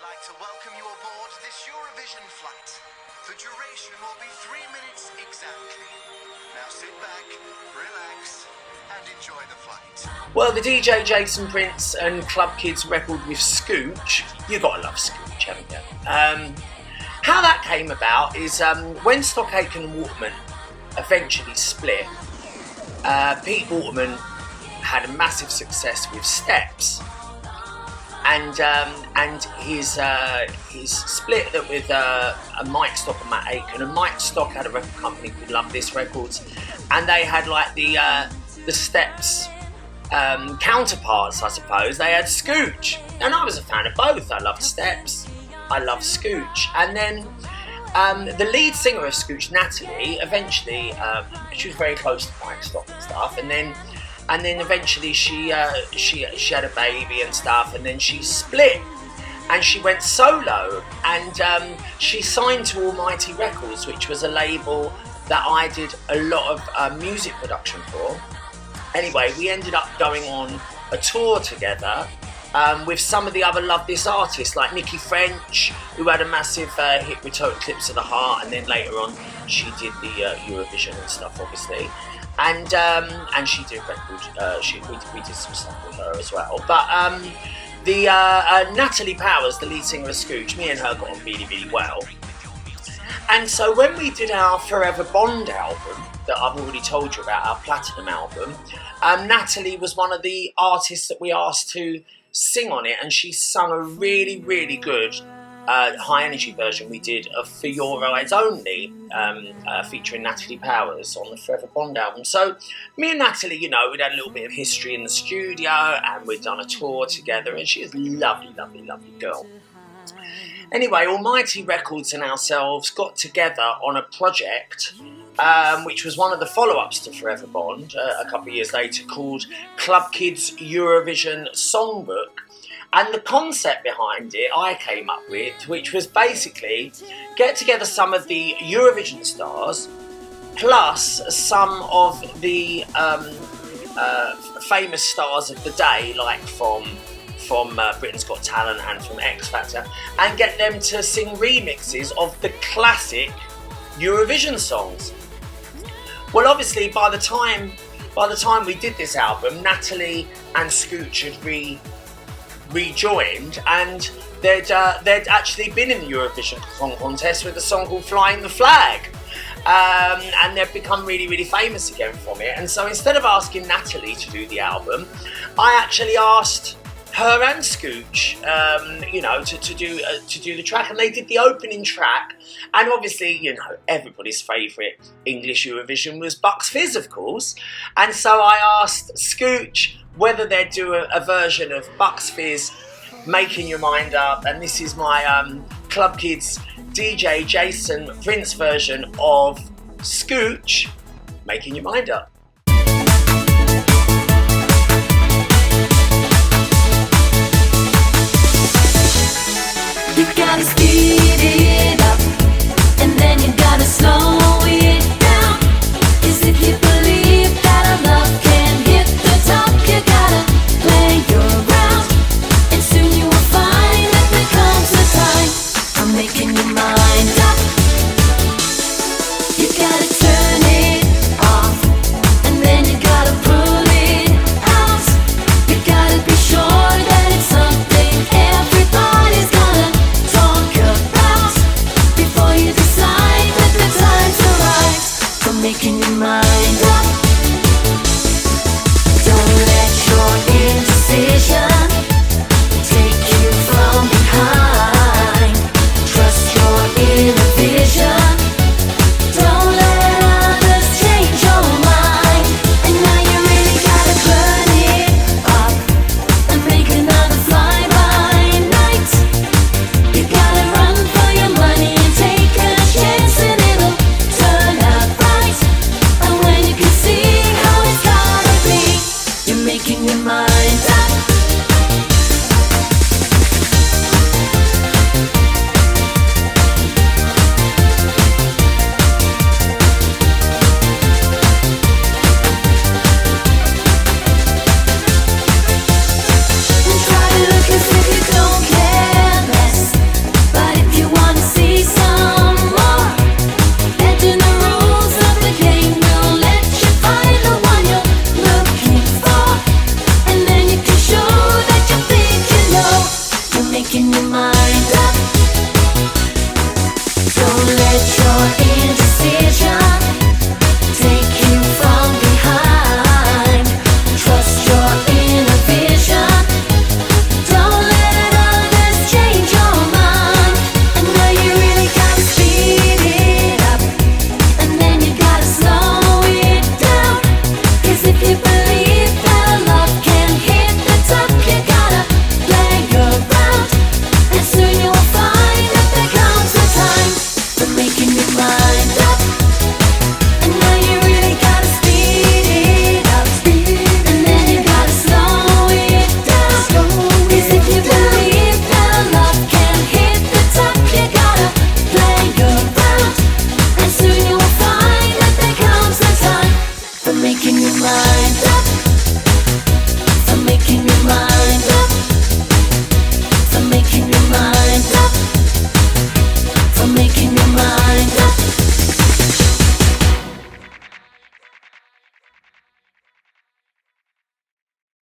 like to welcome you aboard this Eurovision flight. The duration will be 3 minutes exactly. Now sit back, relax, and enjoy the flight. Well, the DJ Jason Prince and Klubkidz record with Scooch, you gotta love Scooch, haven't you? How that came about is when Stock Aitken and Waterman eventually split, Pete Waterman had a massive success with Steps. And his split that with Mike Stock and Matt Aitken, and Mike Stock had a record company called Love This Records, and they had like the Steps counterparts, I suppose. They had Scooch, and I was a fan of both. I loved Steps, I loved Scooch, and then the lead singer of Scooch, Natalie, eventually she was very close to Mike Stock and stuff, and then eventually she had a baby and stuff, and then she split and she went solo, and she signed to Almighty Records, which was a label that I did a lot of music production for. Anyway, we ended up going on a tour together with some of the other Love This artists, like Nikki French, who had a massive hit with Total Eclipse of the Heart, and then later on she did the Eurovision and stuff, obviously. And she did records. We did some stuff with her as well. But the Natalie Powers, the lead singer of Scooch, me and her got on really, really well. And so when we did our Forever Bond album that I've already told you about, our platinum album, Natalie was one of the artists that we asked to sing on it, and she sung a really, really good high energy version we did of For Your Eyes Only, featuring Natalie Powers on the Forever Bond album. So me and Natalie, you know, we'd had a little bit of history in the studio, and we'd done a tour together, and she was a lovely, lovely, lovely girl. Anyway, Almighty Records and ourselves got together on a project which was one of the follow-ups to Forever Bond a couple of years later, called Klubkidz Eurovision Songbook. And the concept behind it I came up with, which was basically get together some of the Eurovision stars plus some of the famous stars of the day, like from Britain's Got Talent and from X Factor, and get them to sing remixes of the classic Eurovision songs. Well, obviously, by the time we did this album, Natalie and Scooch had rejoined, and they'd actually been in the Eurovision Song Contest with a song called Flying the Flag, and they've become really, really famous again from it. And so instead of asking Natalie to do the album, I actually asked her and Scooch, to do the track, and they did the opening track. And obviously, you know, everybody's favourite English Eurovision was Bucks Fizz, of course. And so I asked Scooch whether they'd do a version of Bucks Fizz, Making Your Mind Up, and this is my Klubkidz DJ Jason Prince version of Scooch, Making Your Mind Up. You gotta speed it up, and then you gotta slow it down. 'Cause if you believe that our love can hit the top, you gotta play around, and soon you will find that there comes a time I'm making your mind up. You gotta turn it off making your mind up. Don't let your indecision